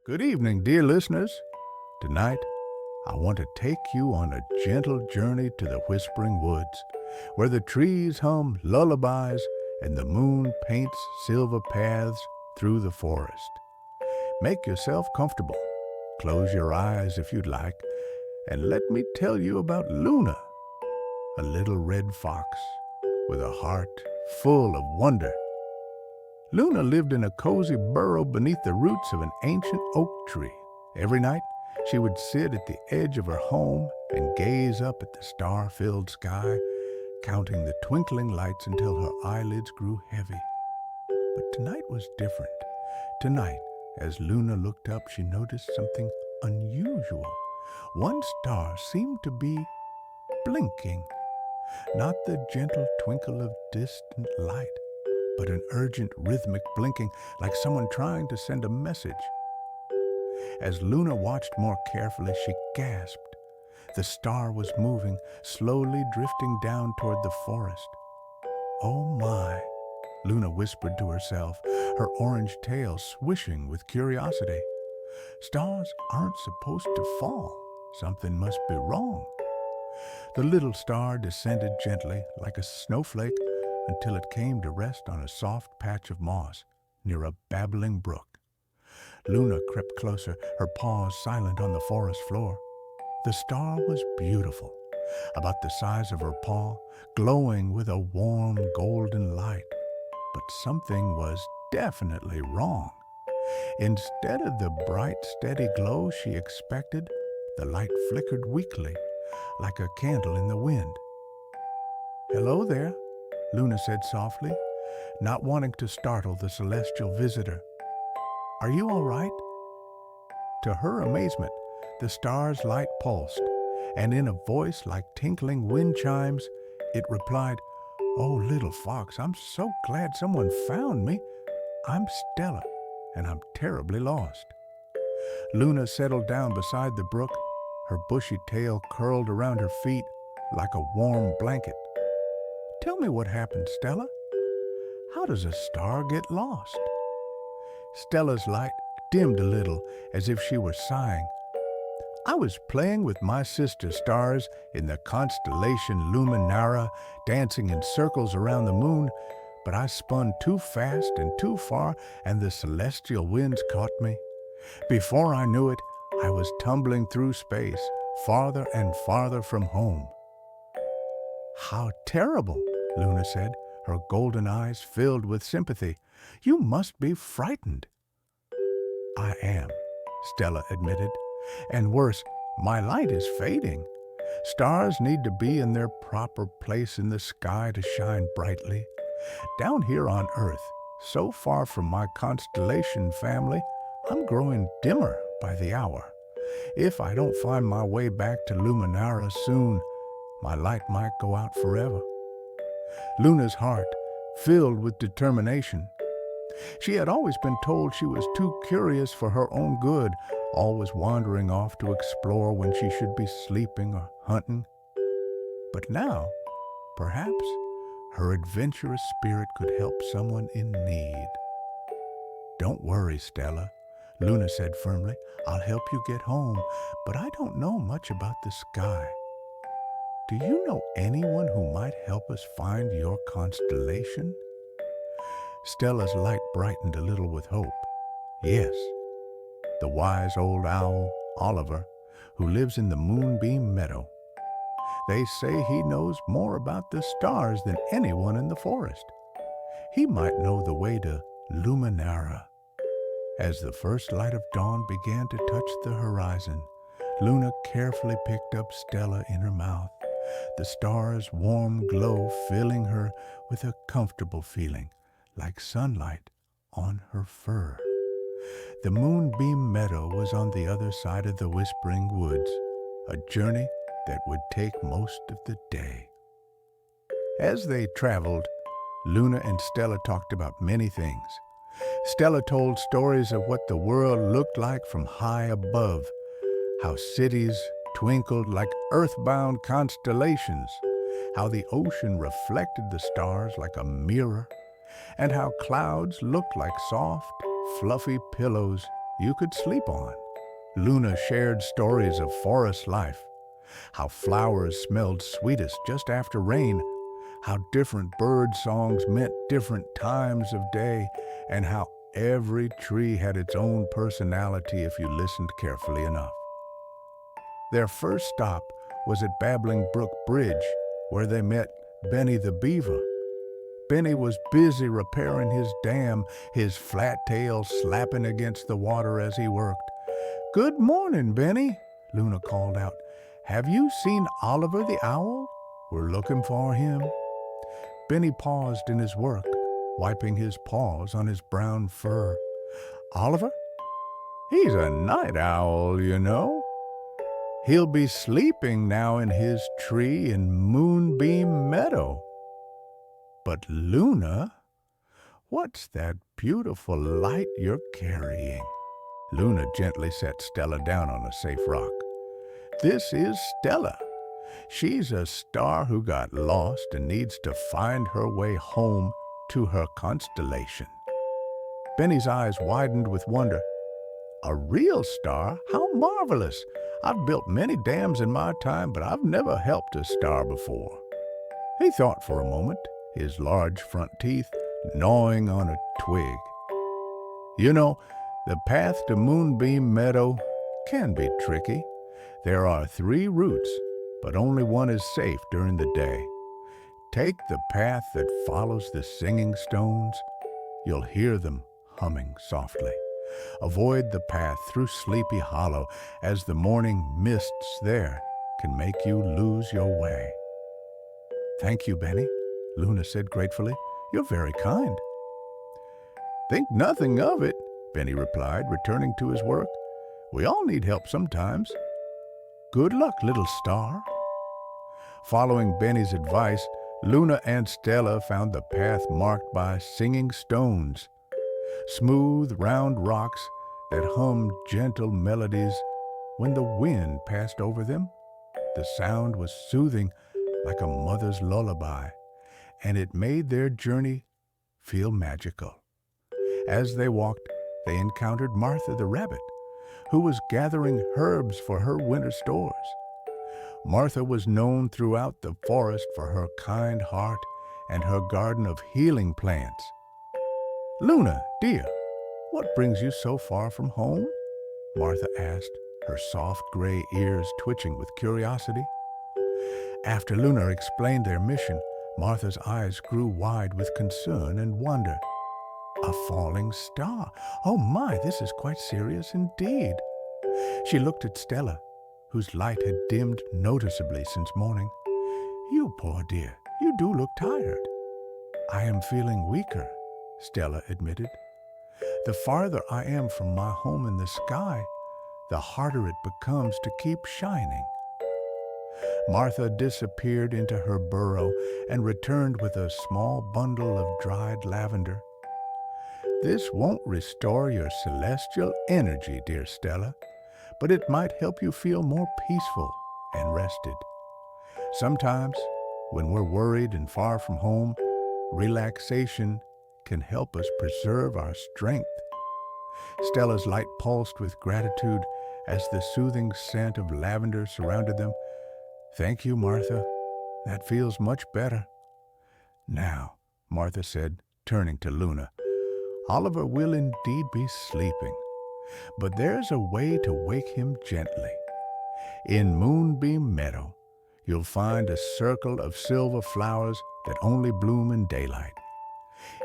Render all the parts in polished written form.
Good evening, dear listeners. Tonight, I want to take you on a gentle journey to the whispering woods, where the trees hum lullabies and the moon paints silver paths through the forest. Make yourself comfortable. Close your eyes if you'd like, and let me tell you about Luna, a little red fox with a heart full of wonder. Luna lived in a cozy burrow beneath the roots of an ancient oak tree. Every night, she would sit at the edge of her home and gaze up at the star-filled sky, counting the twinkling lights until her eyelids grew heavy. But tonight was different. Tonight, as Luna looked up, she noticed something unusual. One star seemed to be blinking, not the gentle twinkle of distant light, but an urgent rhythmic blinking like someone trying to send a message. As Luna watched more carefully, she gasped. The star was moving, slowly drifting down toward the forest. "Oh my," Luna whispered to herself, her orange tail swishing with curiosity. "Stars aren't supposed to fall. Something must be wrong." The little star descended gently, like a snowflake, until it came to rest on a soft patch of moss near a babbling brook. Luna crept closer, her paws silent on the forest floor. The star was beautiful, about the size of her paw, glowing with a warm golden light. But something was definitely wrong. Instead of the bright, steady glow she expected, the light flickered weakly, like a candle in the wind. "Hello there," Luna said softly, not wanting to startle the celestial visitor. "Are you all right?" To her amazement, the star's light pulsed, and in a voice like tinkling wind chimes, it replied, "Oh, little fox, I'm so glad someone found me. I'm Stella, and I'm terribly lost." Luna settled down beside the brook, her bushy tail curled around her feet like a warm blanket. "Tell me what happened, Stella. How does a star get lost?" Stella's light dimmed a little, as if she were sighing. "I was playing with my sister stars in the constellation Luminara, dancing in circles around the moon, but I spun too fast and too far, and the celestial winds caught me. Before I knew it, I was tumbling through space, farther and farther from home." "How terrible," Luna said, her golden eyes filled with sympathy. "You must be frightened." "I am," Stella admitted. "And worse, my light is fading. Stars need to be in their proper place in the sky to shine brightly. Down here on Earth, so far from my constellation family, I'm growing dimmer by the hour. If I don't find my way back to Luminara soon, my light might go out forever." Luna's heart filled with determination. She had always been told she was too curious for her own good, always wandering off to explore when she should be sleeping or hunting. But now, perhaps, her adventurous spirit could help someone in need. "Don't worry, Stella," Luna said firmly. "I'll help you get home, but I don't know much about the sky. Do you know anyone who might help us find your constellation?" Stella's light brightened a little with hope. "Yes, the wise old owl, Oliver, who lives in the Moonbeam Meadow. They say he knows more about the stars than anyone in the forest. He might know the way to Luminara." As the first light of dawn began to touch the horizon, Luna carefully picked up Stella in her mouth, the star's warm glow filling her with a comfortable feeling, like sunlight on her fur. The Moonbeam Meadow was on the other side of the Whispering Woods, a journey that would take most of the day. As they traveled, Luna and Stella talked about many things. Stella told stories of what the world looked like from high above, how cities twinkled like earthbound constellations, how the ocean reflected the stars like a mirror, and how clouds looked like soft, fluffy pillows you could sleep on. Luna shared stories of forest life, how flowers smelled sweetest just after rain, how different bird songs meant different times of day, and how every tree had its own personality if you listened carefully enough. Their first stop was at Babbling Brook Bridge, where they met Benny the Beaver. Benny was busy repairing his dam, his flat tail slapping against the water as he worked. "Good morning, Benny," Luna called out. "Have you seen Oliver the Owl? We're looking for him." Benny paused in his work, wiping his paws on his brown fur. "Oliver? He's a night owl, you know. He'll be sleeping now in his tree in Moonbeam Meadow." "But Luna, what's that beautiful light you're carrying?" Luna gently set Stella down on a safe rock. "This is Stella. She's a star who got lost and needs to find her way home to her constellation." Benny's eyes widened with wonder. "A real star? How marvelous! I've built many dams in my time, but I've never helped a star before." He thought for a moment, his large front teeth gnawing on a twig. "You know, the path to Moonbeam Meadow can be tricky. There are 3 routes, but only one is safe during the day. Take the path that follows the singing stones. You'll hear them humming softly. Avoid the path through Sleepy Hollow, as the morning mists there can make you lose your way." "Thank you, Benny," Luna said gratefully. "You're very kind." "Think nothing of it," Benny replied, returning to his work. "We all need help sometimes. Good luck, little star." Following Benny's advice, Luna and Stella found the path marked by singing stones, smooth, round rocks that hummed gentle melodies when the wind passed over them. The sound was soothing, like a mother's lullaby, and it made their journey feel magical. As they walked, they encountered Martha the rabbit, who was gathering herbs for her winter stores. Martha was known throughout the forest for her kind heart and her garden of healing plants. "Luna, dear, what brings you so far from home?" Martha asked, her soft gray ears twitching with curiosity. After Luna explained their mission, Martha's eyes grew wide with concern and wonder. "A falling star? Oh my, this is quite serious indeed." She looked at Stella, whose light had dimmed noticeably since morning. "You poor dear, you do look tired." "I am feeling weaker," Stella admitted. "The farther I am from my home in the sky, the harder it becomes to keep shining." Martha disappeared into her burrow and returned with a small bundle of dried lavender. "This won't restore your celestial energy, dear Stella, but it might help you feel more peaceful and rested. Sometimes, when we're worried and far from home, relaxation can help us preserve our strength." Stella's light pulsed with gratitude as the soothing scent of lavender surrounded them. "Thank you, Martha. That feels much better." "Now," Martha said, turning to Luna, "Oliver will indeed be sleeping, but there's a way to wake him gently. In Moonbeam Meadow, you'll find a circle of silver flowers that only bloom in daylight.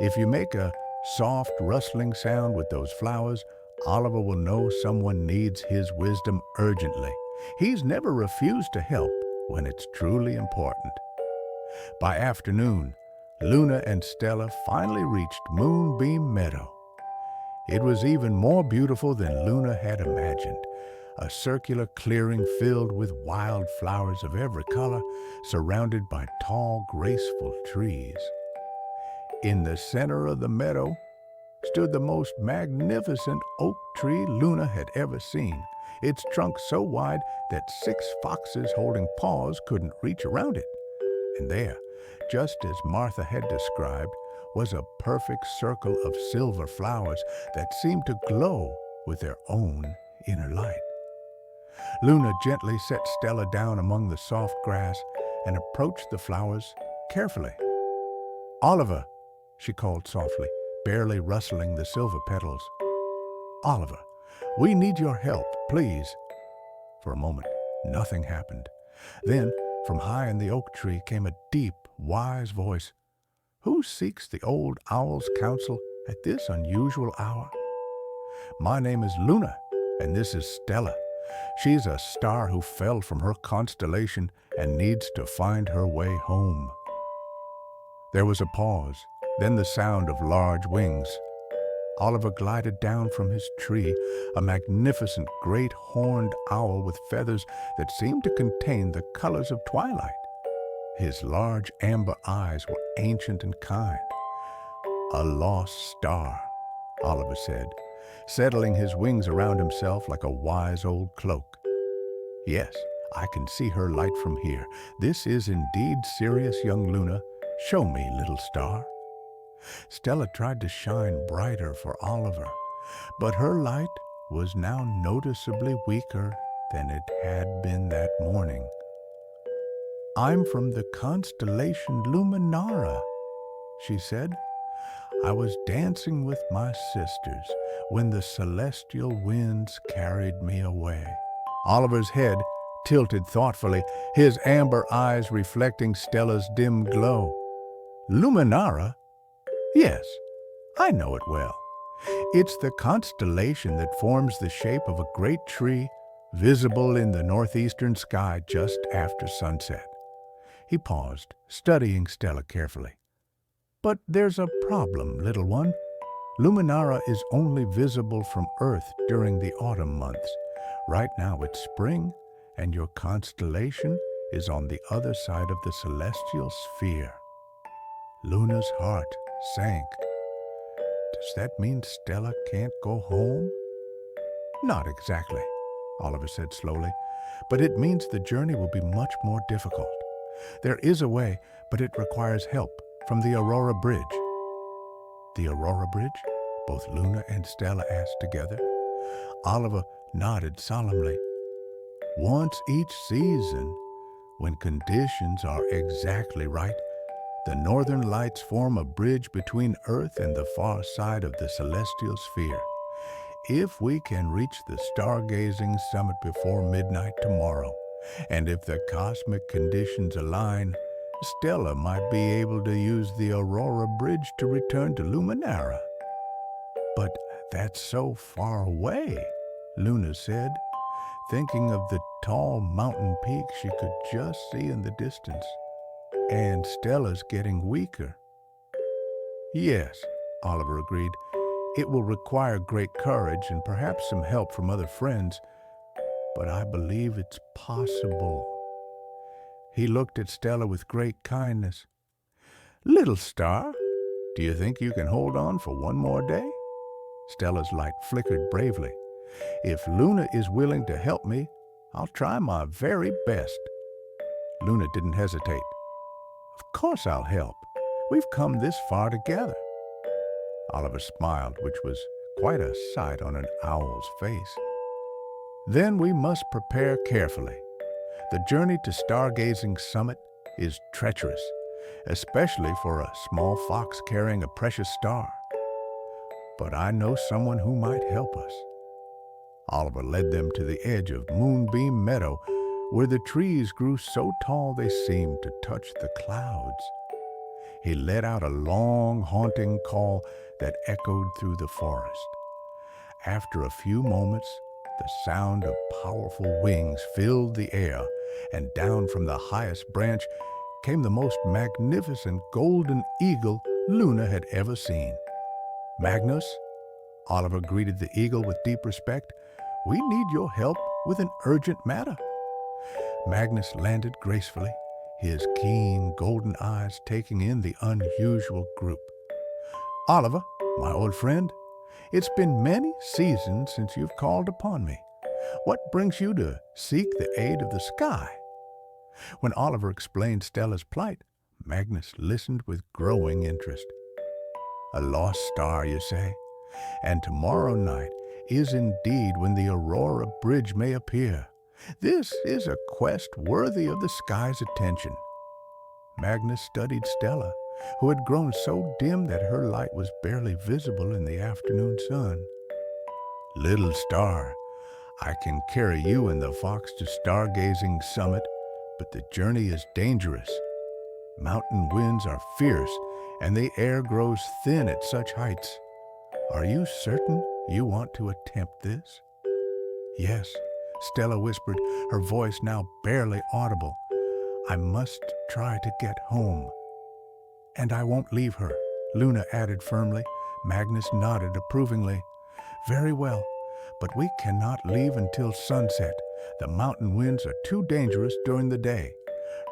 If you make a soft rustling sound with those flowers, Oliver will know someone needs his wisdom urgently. He's never refused to help when it's truly important." By afternoon, Luna and Stella finally reached Moonbeam Meadow. It was even more beautiful than Luna had imagined. A circular clearing filled with wild flowers of every color, surrounded by tall, graceful trees. In the center of the meadow stood the most magnificent oak tree Luna had ever seen, its trunk so wide that 6 foxes holding paws couldn't reach around it. And there, just as Martha had described, was a perfect circle of silver flowers that seemed to glow with their own inner light. Luna gently set Stella down among the soft grass and approached the flowers carefully. "Oliver," she called softly, barely rustling the silver petals. "Oliver, we need your help, please." For a moment, nothing happened. Then, from high in the oak tree came a deep, wise voice. "Who seeks the old owl's counsel at this unusual hour?" "My name is Luna, and this is Stella. She's a star who fell from her constellation and needs to find her way home." There was a pause, then the sound of large wings. Oliver glided down from his tree, a magnificent great horned owl with feathers that seemed to contain the colors of twilight. His large amber eyes were ancient and kind. "A lost star," Oliver said, settling his wings around himself like a wise old cloak. "Yes, I can see her light from here. This is indeed serious, young Luna. Show me, little star." Stella tried to shine brighter for Oliver, but her light was now noticeably weaker than it had been that morning. "I'm from the constellation Luminara," she said. "I was dancing with my sisters when the celestial winds carried me away." Oliver's head tilted thoughtfully, his amber eyes reflecting Stella's dim glow. "Luminara? Yes, I know it well. It's the constellation that forms the shape of a great tree visible in the northeastern sky just after sunset." He paused, studying Stella carefully. "But there's a problem, little one. Luminara is only visible from Earth during the autumn months. Right now it's spring, and your constellation is on the other side of the celestial sphere." Luna's heart sank. "Does that mean Stella can't go home?" "Not exactly," Oliver said slowly, "but it means the journey will be much more difficult. There is a way, but it requires help from the Aurora Bridge." "The Aurora Bridge?" both Luna and Stella asked together. Oliver nodded solemnly. "Once each season, when conditions are exactly right, the northern lights form a bridge between Earth and the far side of the celestial sphere. If we can reach the stargazing summit before midnight tomorrow, and if the cosmic conditions align, Stella might be able to use the Aurora Bridge to return to Luminara." "But that's so far away," Luna said, thinking of the tall mountain peak she could just see in the distance. "And Stella's getting weaker." "Yes," Oliver agreed. "It will require great courage and perhaps some help from other friends, but I believe it's possible." He looked at Stella with great kindness. "Little star, do you think you can hold on for one more day?" Stella's light flickered bravely. "If Luna is willing to help me, I'll try my very best." Luna didn't hesitate. "Of course I'll help. We've come this far together." Oliver smiled, which was quite a sight on an owl's face. "Then we must prepare carefully. The journey to Stargazing Summit is treacherous, especially for a small fox carrying a precious star. But I know someone who might help us." Oliver led them to the edge of Moonbeam Meadow, where the trees grew so tall they seemed to touch the clouds. He let out a long, haunting call that echoed through the forest. After a few moments, the sound of powerful wings filled the air, and down from the highest branch came the most magnificent golden eagle Luna had ever seen. "Magnus," Oliver greeted the eagle with deep respect, "we need your help with an urgent matter." Magnus landed gracefully, his keen golden eyes taking in the unusual group. "Oliver, my old friend, it's been many seasons since you've called upon me. What brings you to seek the aid of the sky?" When Oliver explained Stella's plight, Magnus listened with growing interest. "A lost star, you say? And tomorrow night, is indeed when the Aurora Bridge may appear. This is a quest worthy of the sky's attention. Magnus studied Stella, who had grown so dim that her light was barely visible in the afternoon sun. Little star, I can carry you and the fox to stargazing summit, but the journey is dangerous. Mountain winds are fierce, and the air grows thin at such heights. Are you certain you want to attempt this? Yes, Stella whispered, her voice now barely audible. I must try to get home. And I won't leave her, Luna added firmly. Magnus nodded approvingly. Very well, but we cannot leave until sunset. The mountain winds are too dangerous during the day.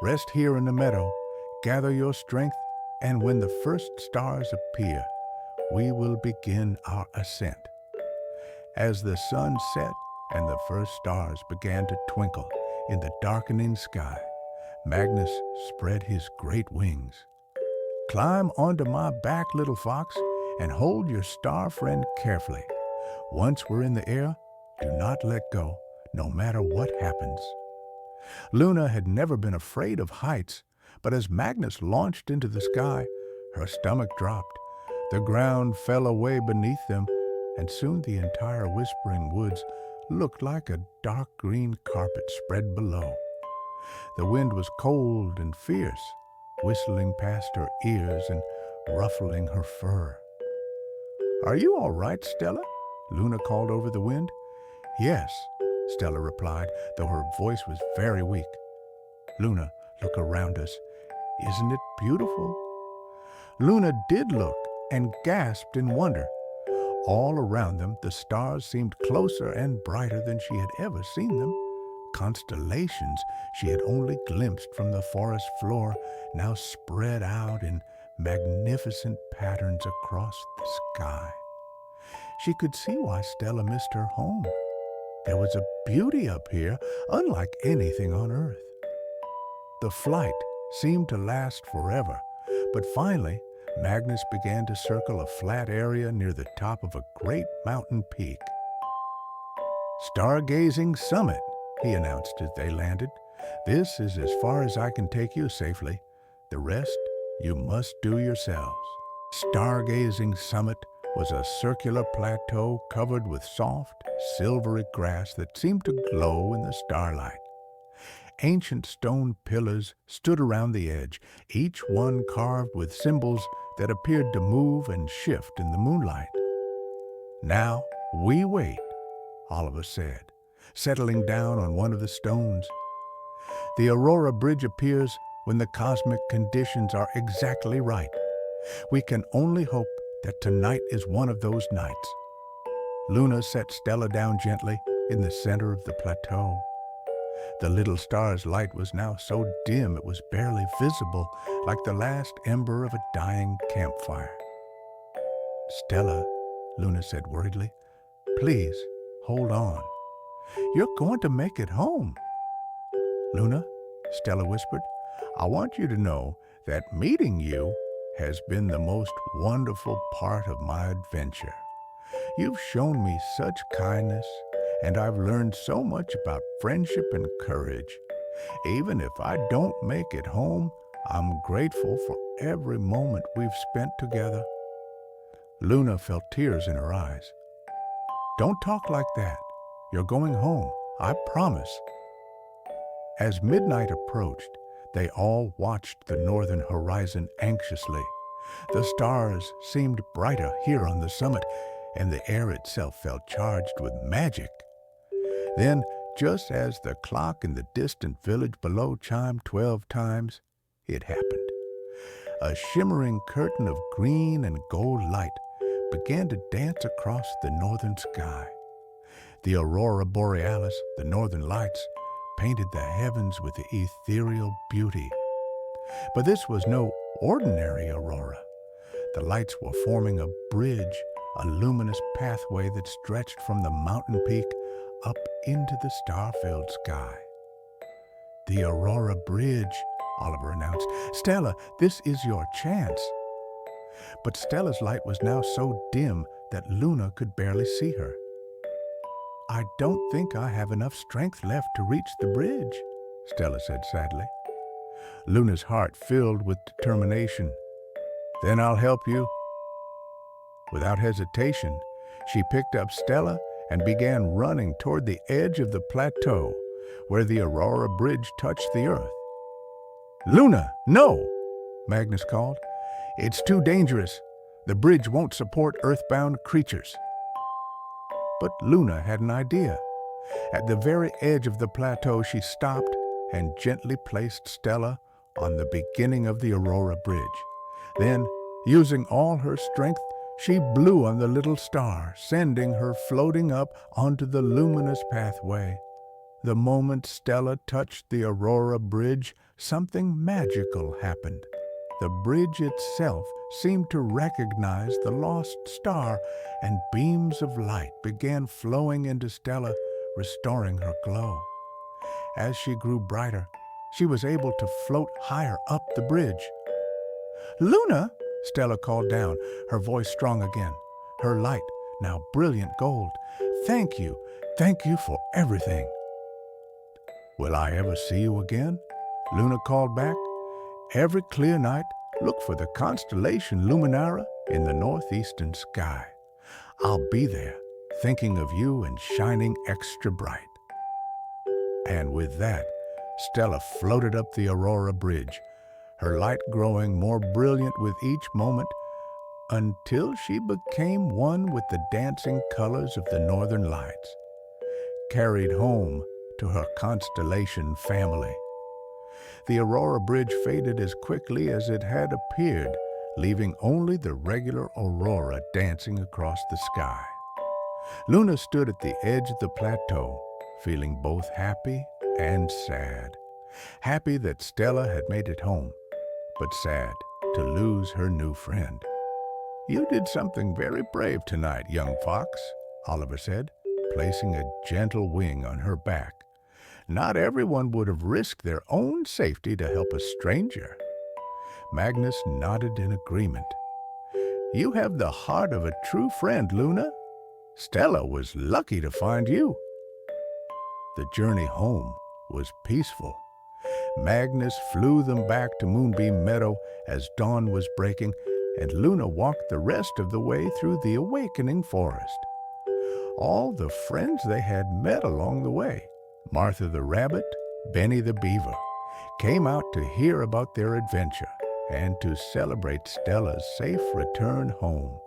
Rest here in the meadow, gather your strength, and when the first stars appear, we will begin our ascent. As the sun set and the first stars began to twinkle in the darkening sky, Magnus spread his great wings. Climb onto my back, little fox, and hold your star friend carefully. Once we're in the air, do not let go, no matter what happens. Luna had never been afraid of heights, but as Magnus launched into the sky, her stomach dropped. The ground fell away beneath them, and soon the entire Whispering Woods looked like a dark green carpet spread below. The wind was cold and fierce, whistling past her ears and ruffling her fur. Are you all right, Stella? Luna called over the wind. Yes, Stella replied, though her voice was very weak. Luna, look around us. Isn't it beautiful? Luna did look and gasped in wonder. All around them, the stars seemed closer and brighter than she had ever seen them. Constellations she had only glimpsed from the forest floor now spread out in magnificent patterns across the sky. She could see why Stella missed her home. There was a beauty up here unlike anything on Earth. The flight seemed to last forever, but finally Magnus began to circle a flat area near the top of a great mountain peak. Stargazing Summit, he announced as they landed. This is as far as I can take you safely. The rest you must do yourselves. Stargazing Summit was a circular plateau covered with soft, silvery grass that seemed to glow in the starlight. Ancient stone pillars stood around the edge, each one carved with symbols that appeared to move and shift in the moonlight. Now we wait, Oliver said, settling down on one of the stones. The Aurora Bridge appears when the cosmic conditions are exactly right. We can only hope that tonight is one of those nights. Luna set Stella down gently in the center of the plateau. The little star's light was now so dim it was barely visible, like the last ember of a dying campfire. Stella, Luna said worriedly, please hold on. You're going to make it home. Luna, Stella whispered, I want you to know that meeting you has been the most wonderful part of my adventure. You've shown me such kindness, and I've learned so much about friendship and courage. Even if I don't make it home, I'm grateful for every moment we've spent together. Luna felt tears in her eyes. Don't talk like that. You're going home, I promise. As midnight approached, they all watched the northern horizon anxiously. The stars seemed brighter here on the summit, and the air itself felt charged with magic. Then, just as the clock in the distant village below chimed 12 times, it happened. A shimmering curtain of green and gold light began to dance across the northern sky. The aurora borealis, the northern lights, painted the heavens with ethereal beauty. But this was no ordinary aurora. The lights were forming a bridge, a luminous pathway that stretched from the mountain peak up into the star-filled sky. The Aurora Bridge, Oliver announced. Stella, this is your chance. But Stella's light was now so dim that Luna could barely see her. I don't think I have enough strength left to reach the bridge, Stella said sadly. Luna's heart filled with determination. Then I'll help you. Without hesitation, she picked up Stella and began running toward the edge of the plateau where the Aurora Bridge touched the earth. Luna, no! Magnus called. It's too dangerous. The bridge won't support earthbound creatures. But Luna had an idea. At the very edge of the plateau, she stopped and gently placed Stella on the beginning of the Aurora Bridge. Then, using all her strength, she blew on the little star, sending her floating up onto the luminous pathway. The moment Stella touched the Aurora Bridge, something magical happened. The bridge itself seemed to recognize the lost star, and beams of light began flowing into Stella, restoring her glow. As she grew brighter, she was able to float higher up the bridge. Luna, Stella called down, her voice strong again, her light now brilliant gold. Thank you for everything. Will I ever see you again? Luna called back. Every clear night, look for the constellation Luminara in the northeastern sky. I'll be there, thinking of you and shining extra bright. And with that, Stella floated up the Aurora Bridge, her light growing more brilliant with each moment, until she became one with the dancing colors of the northern lights, carried home to her constellation family. The Aurora Bridge faded as quickly as it had appeared, leaving only the regular aurora dancing across the sky. Luna stood at the edge of the plateau, feeling both happy and sad. Happy that Stella had made it home, but sad to lose her new friend. You did something very brave tonight, young fox, Oliver said, placing a gentle wing on her back. Not everyone would have risked their own safety to help a stranger. Magnus nodded in agreement. You have the heart of a true friend, Luna. Stella was lucky to find you. The journey home was peaceful. Magnus flew them back to Moonbeam Meadow as dawn was breaking, and Luna walked the rest of the way through the awakening forest. All the friends they had met along the way, Martha the rabbit, Benny the beaver, came out to hear about their adventure and to celebrate Stella's safe return home.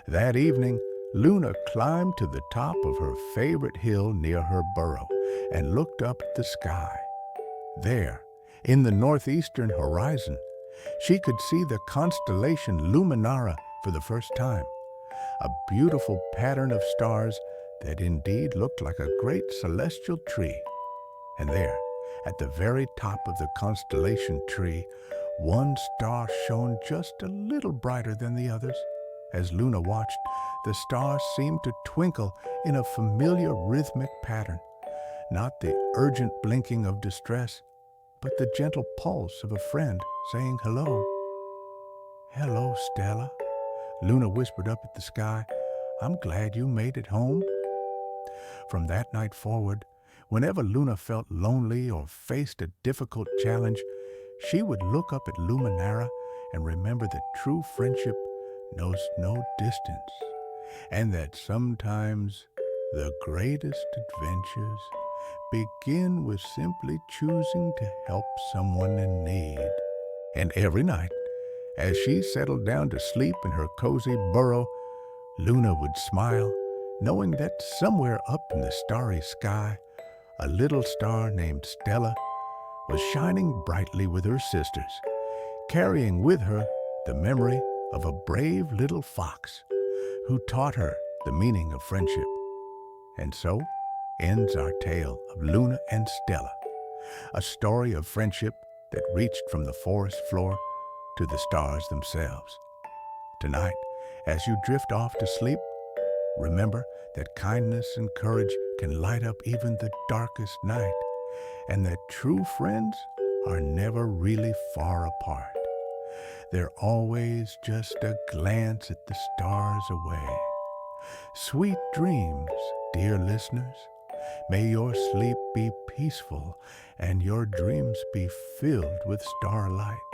That evening, Luna climbed to the top of her favorite hill near her burrow and looked up at the sky. There, in the northeastern horizon, she could see the constellation Luminara for the first time, a beautiful pattern of stars that indeed looked like a great celestial tree. And there, at the very top of the constellation tree, one star shone just a little brighter than the others. As Luna watched, the star seemed to twinkle in a familiar rhythmic pattern, not the urgent blinking of distress, but the gentle pulse of a friend saying hello. Hello, Stella, Luna whispered up at the sky. I'm glad you made it home. From that night forward, whenever Luna felt lonely or faced a difficult challenge, she would look up at Luminara and remember that true friendship knows no distance, and that sometimes the greatest adventures begin with simply choosing to help someone in need. And every night, as she settled down to sleep in her cozy burrow, Luna would smile, knowing that somewhere up in the starry sky, a little star named Stella was shining brightly with her sisters, carrying with her the memory of a brave little fox who taught her the meaning of friendship. And so ends our tale of Luna and Stella, a story of friendship that reached from the forest floor to the stars themselves. Tonight, as you drift off to sleep, remember that kindness and courage can light up even the darkest night, and that true friends are never really far apart. They're always just a glance at the stars away. Sweet dreams, dear listeners. May your sleep be peaceful and your dreams be filled with starlight.